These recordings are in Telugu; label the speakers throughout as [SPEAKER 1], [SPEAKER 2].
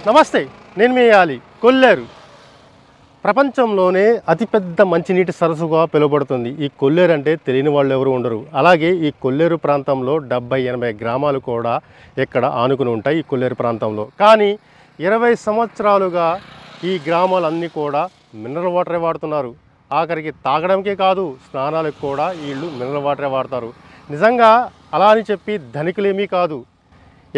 [SPEAKER 1] నమస్తే, నేను మీ యాలి. కొల్లేరు ప్రపంచంలోనే అతిపెద్ద మంచినీటి సరస్సుగా పిలువబడుతుంది. ఈ కొల్లేరు అంటే తెలియని వాళ్ళు ఎవరు ఉండరు. అలాగే ఈ కొల్లేరు ప్రాంతంలో 70-80 గ్రామాలు కూడా ఇక్కడ ఆనుకుని ఉంటాయి ఈ కొల్లేరు ప్రాంతంలో. కానీ 20 సంవత్సరాలుగా ఈ గ్రామాలన్నీ కూడా మినరల్ వాటరే వాడుతున్నారు. ఆఖరికి తాగడానికే కాదు, స్నానాలకు కూడా వీళ్ళు మినరల్ వాటరే వాడతారు. నిజంగా అలా అని చెప్పి ధనికులేమీ కాదు.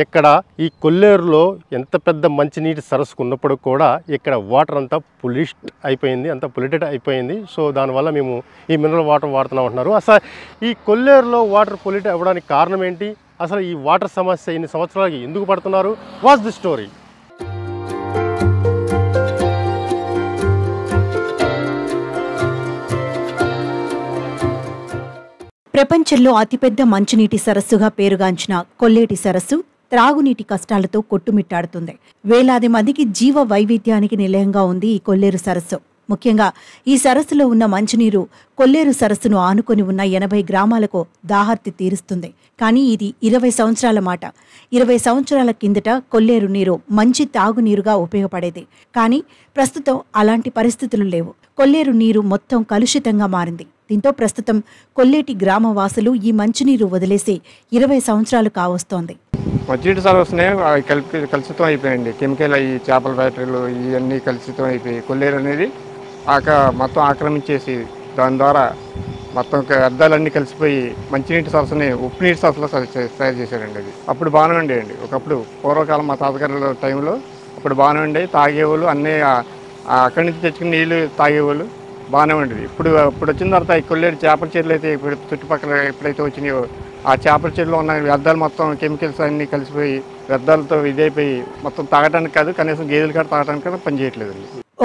[SPEAKER 1] ఇక్కడ ఈ కొల్లేరులో ఎంత పెద్ద మంచినీటి సరస్సు ఉన్నప్పుడు కూడా ఇక్కడ వాటర్ అంతా పొల్యూటెడ్ అయిపోయింది. సో దానివల్ల మేము ఈ మినరల్ వాటర్ వాడుతున్నాం అంటున్నారు. అసలు ఈ కొల్లేరులో వాటర్ పొల్యూట్ అవ్వడానికి కారణం ఏంటి? అసలు ఈ వాటర్ సమస్య ఇన్ని సంవత్సరాలకి ఎందుకు పడుతున్నారు? What's the story?
[SPEAKER 2] ప్రపంచంలో అతిపెద్ద మంచినీటి సరస్సుగా పేరుగాంచిన కొల్లేటి సరస్సు త్రాగునీటి కష్టాలతో కొట్టుమిట్టాడుతుంది. వేలాది మందికి జీవ వైవిధ్యానికి నిలయంగా ఉంది ఈ కొల్లేరు సరస్సు. ముఖ్యంగా ఈ సరస్సులో ఉన్న మంచినీరు కొల్లేరు సరస్సును ఆనుకొని ఉన్న 80 గ్రామాలకు దాహార్తి తీరుస్తుంది. కానీ ఇది 20 సంవత్సరాల మాట. 20 సంవత్సరాల కిందట కొల్లేరు నీరు మంచి తాగునీరుగా ఉపయోగపడేది. కానీ ప్రస్తుతం అలాంటి పరిస్థితులు లేవు. కొల్లేరు నీరు మొత్తం కలుషితంగా మారింది. దీంతో ప్రస్తుతం కొల్లేటి గ్రామవాసులు ఈ మంచినీరు వదిలేసి 20 సంవత్సరాలు కావస్తోంది.
[SPEAKER 3] మంచినీటి సరస్సునే కలుషితం అయిపోయింది. కెమికల్ ఈ చేపల ఫ్యాక్టరీలు ఇవన్నీ కలుషితం అయిపోయి కొల్లేరు అనేది మొత్తం ఆక్రమించేసి దాని ద్వారా మొత్తం వ్యర్థాలన్నీ కలిసిపోయి మంచినీటి సరస్సుని ఉప్పు నీటి సరస్సులో తయారు చేశారండి. అది అప్పుడు బాగానే ఉండేయండి. ఒకప్పుడు పూర్వకాలం మా తాతగారి టైంలో అప్పుడు బాగానే ఉండే, తాగేవాళ్ళు అన్నీ అక్కడి నుంచి తెచ్చుకుని నీళ్ళు తాగేవాళ్ళు బాగానే ఉండేది. ఇప్పుడు వచ్చిన తర్వాత ఈ కొల్లేరు చేపల చెరువులు అయితే ఇప్పుడు చుట్టుపక్కల ఎప్పుడైతే వచ్చినాయో ఆ చేపల చెరువులో ఉన్న వ్యర్థాలు మొత్తం కెమికల్స్ అన్నీ కలిసిపోయి వ్యర్థాలతో ఇదైపోయి మొత్తం తాగడానికి కాదు, కనీసం గేదెలు కాదు తాగడానికి కూడా పనిచేయట్లేదు.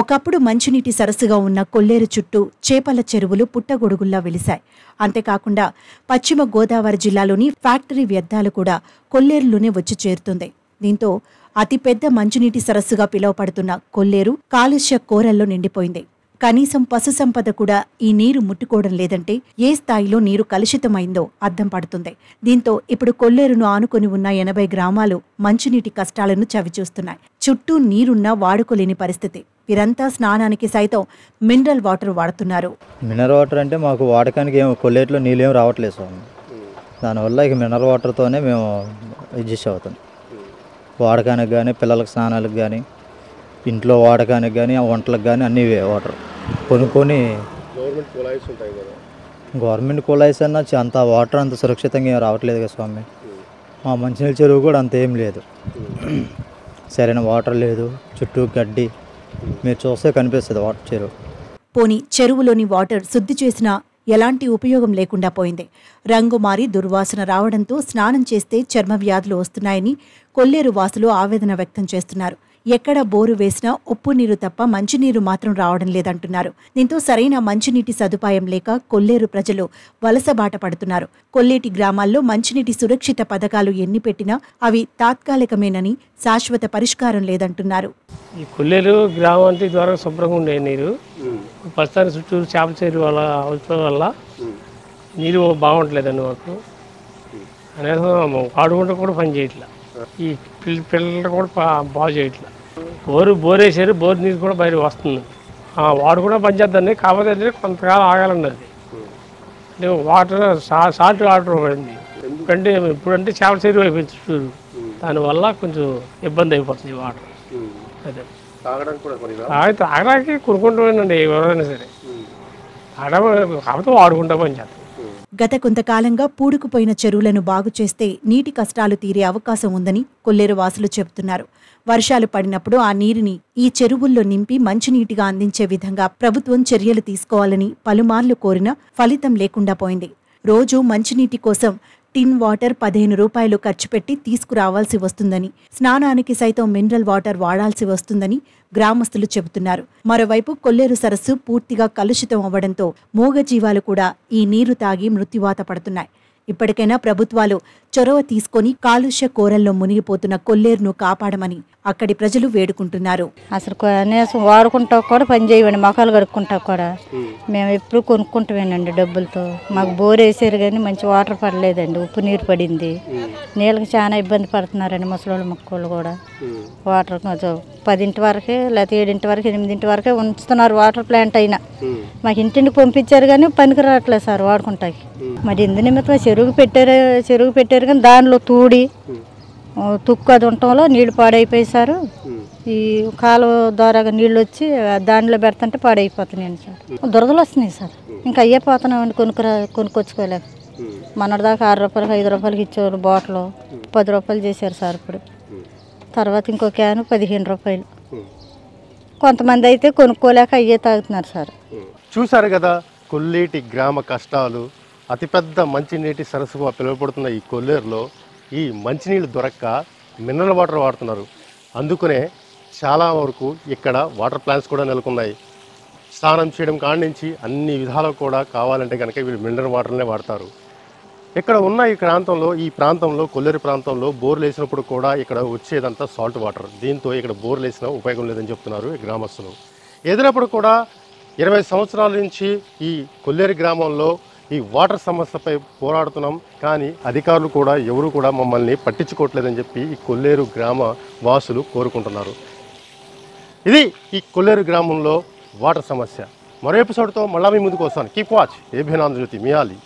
[SPEAKER 2] ఒకప్పుడు మంచినీటి సరస్సుగా ఉన్న కొల్లేరు చుట్టూ చేపల చెరువులు పుట్టగొడుగుల్లా వెలిశాయి. అంతేకాకుండా పశ్చిమ గోదావరి జిల్లాలోని ఫ్యాక్టరీ వ్యర్థాలు కూడా కొల్లేరులోనే వచ్చి చేరుతుంది. దీంతో అతిపెద్ద మంచినీటి సరస్సుగా పిలువపడుతున్న కొల్లేరు కాలుష్య కోరల్లో నిండిపోయింది. కనీసం పశు సంపద కూడా ఈ నీరు ముట్టుకోవడం లేదంటే ఏ స్థాయిలో నీరు కలుషితమైందో అద్దం పడుతుంది. దీంతో ఇప్పుడు కొల్లేరును ఆనుకొని ఉన్న 80 గ్రామాలు మంచినీటి కష్టాలను చవిచూస్తున్నాయి. చుట్టూ నీరున్నా వాడుకోలేని పరిస్థితి. వీరంతా స్నానానికి సైతం మినరల్ వాటర్ వాడుతున్నారు.
[SPEAKER 4] మినరల్ వాటర్ అంటే మాకు వాడకానికి కొల్లేరులో నీళ్ళు ఏం రావట్లేదు స్వామి. దానివల్ల ఇక మినరల్ వాటర్తోనే మేము అడ్జస్ట్ అవుతాం. వాడకానికి కానీ, పిల్లలకు స్నానాలకు కానీ, ఇంట్లో వాడకానికి కానీ, వంటలకు కానీ అన్నీ వాటర్ కొనుక్కొని. గవర్నమెంట్ కుళాయిస్ అన్న అంత వాటర్ అంత సురక్షితంగా ఏం రావట్లేదు కదా స్వామి. మా మంచినీళ్ళ చెరువు కూడా అంత ఏం లేదు, సరైన వాటర్ లేదు, చుట్టూ గడ్డి మీరు చూస్తే కనిపిస్తుంది వాటర్ చెరువు.
[SPEAKER 2] పోనీ చెరువులోని వాటర్ శుద్ధి చేసినా ఎలాంటి ఉపయోగం లేకుండా పోయింది. రంగు మారి దుర్వాసన రావడంతో స్నానం చేస్తే చర్మ వ్యాధులు వస్తున్నాయని కొల్లేరు వాసులు ఆవేదన వ్యక్తం చేస్తున్నారు. ఎక్కడ బోరు వేసినా ఉప్పు నీరు తప్ప మంచినీరు మాత్రం రావడం లేదంటున్నారు. దీంతో సరైన మంచినీటి సదుపాయం లేక కొల్లేరు ప్రజలు వలసబాట పడుతున్నారు. కొల్లేటి గ్రామాల్లో మంచినీటి సురక్షిత పథకాలు ఎన్ని పెట్టినా అవి తాత్కాలికమేనని శాశ్వత పరిష్కారం లేదంటున్నారు.
[SPEAKER 5] ఈ కొల్లేరు గ్రామం అంటే ద్వారా శుభ్రంగా ఉండే నీరు ప్రస్తుతానికి చుట్టూరు చేపల చెరువు వల్ల అవసరం వల్ల నీరు బాగుంటలేదండి. మాకు అనేసం వాడుకుంటూ కూడా పని చేయట్లా, ఈ పిల్లలు కూడా బాగు చేయట్లా. బోరేసారు, బోర్ నీరు కూడా బయట వస్తుంది. వాడు కూడా పనిచేద్దండి, కాకపోతే కొంతకాలం ఆగాలన్నది. అంటే వాటర్ సాల్ట్ వాటర్ పడింది. ఎందుకంటే ఇప్పుడంటే చేపల చెరువు అయిపోయింది చుట్టూరు, దానివల్ల కొంచెం ఇబ్బంది అయిపోతుంది వాటర్. అదే తాగడానికి కొనుక్కుంటామండి ఎవరైనా సరే, కాకపోతే వాడుకుంటా పనిచేస్తాం.
[SPEAKER 2] గత కొంతకాలంగా పూడుకుపోయిన చెరువులను బాగు చేస్తే నీటి కష్టాలు తీరే అవకాశం ఉందని కొల్లేరు వాసులు చెబుతున్నారు. వర్షాలు పడినప్పుడు ఆ నీరుని ఈ చెరువుల్లో నింపి మంచినీటిగా అందించే విధంగా ప్రభుత్వం చర్యలు తీసుకోవాలని పలుమార్లు కోరినా ఫలితం లేకుండా పోయింది. రోజు మంచినీటి కోసం టిన్ వాటర్ 15 రూపాయలు ఖర్చు పెట్టి తీసుకురావాల్సి వస్తుందని, స్నానానికి సైతం మినరల్ వాటర్ వాడాల్సి వస్తుందని గ్రామస్తులు చెబుతున్నారు. మరోవైపు కొల్లేరు సరస్సు పూర్తిగా కలుషితం అవ్వడంతో మూగజీవాలు కూడా ఈ నీరు తాగి మృత్యువాత పడుతున్నాయి. ఇప్పటికైనా ప్రభుత్వాలు చొరవ తీసుకొని కాలుష్య కోరల్లో మునిగిపోతున్న కొల్లేరును కాపాడమని అక్కడి ప్రజలు వేడుకుంటున్నారు.
[SPEAKER 6] అసలు కనీసం వాడుకుంటా కూడా పని చేయవండి, మొఖాలు కడుక్కుంటా కూడా మేము ఎప్పుడు కొనుక్కుంటామేనండి డబ్బులతో. మాకు బోర్ వేసారు కానీ మంచి వాటర్ పడలేదండి, ఉప్పు నీరు పడింది. నీళ్ళకి చాలా ఇబ్బంది పడుతున్నారండి ముసలోళ్ళు మొక్కలు కూడా. వాటర్ 10 వరకే లేకపోతే 7 వరకు 8 వరకే ఉంచుతున్నారు వాటర్ ప్లాంట్ అయినా. మాకు ఇంటింటికి పంపించారు కానీ పనికి రావట్లేదు సార్ వాడుకుంటాకి. మరి ఎందు నిమిత్తం చెరువు పెట్టారు కానీ దానిలో తూడి తుక్కు అది ఉండటంలో నీళ్లు పాడైపోయి సార్. ఈ కాలువ ద్వారా నీళ్ళు వచ్చి దానిలో పెడుతుంటే పాడైపోతున్నాయండి సార్. దురదలు వస్తున్నాయి సార్. ఇంకా అయ్యే పోతున్నామండి కొనుక్కొచ్చుకోలేక. మొన్నటిదాకా 6 రూపాయలకి 5 రూపాయలకి ఇచ్చేవాళ్ళు బాటిల్ 10 రూపాయలు చేశారు సార్ ఇప్పుడు. తర్వాత ఇంకో క్యాను 15 రూపాయలు. కొంతమంది అయితే కొనుక్కోలేక అయ్యే తాగుతున్నారు సార్.
[SPEAKER 1] చూశారు కదా కొల్లేటి గ్రామ కష్టాలు. అతిపెద్ద మంచినీటి సరస్సుగా పిలువబడుతున్న ఈ కొల్లేరులో ఈ మంచినీళ్ళు దొరక్క మినరల్ వాటర్ వాడుతున్నారు. అందుకనే చాలా వరకు ఇక్కడ వాటర్ ప్లాంట్స్ కూడా నెలకొన్నాయి. స్నానం చేయడం కాడి నుంచి అన్ని విధాలు కూడా కావాలంటే కనుక వీళ్ళు మినరల్ వాటర్నే వాడతారు. ఇక్కడ ఉన్న ఈ ప్రాంతంలో కొల్లేరు ప్రాంతంలో బోర్లు వేసినప్పుడు కూడా ఇక్కడ వచ్చేదంతా సాల్ట్ వాటర్. దీంతో ఇక్కడ బోర్లు వేసినా ఉపయోగం లేదని చెప్తున్నారు ఈ గ్రామస్తులు. ఏదైనప్పుడు కూడా 20 సంవత్సరాల నుంచి ఈ కొల్లేరు గ్రామంలో ఈ వాటర్ సమస్యపై పోరాడుతున్నాం, కానీ అధికారులు కూడా ఎవరు కూడా మమ్మల్ని పట్టించుకోవట్లేదని చెప్పి ఈ కొల్లేరు గ్రామ వాసులు కోరుకుంటున్నారు. ఇది ఈ కొల్లేరు గ్రామంలో వాటర్ సమస్య. మరో ఎపిసోడ్తో మళ్ళా మీ ముందుకు వస్తాను. Keep watch ABN Andhra Jyothy. మియాలి.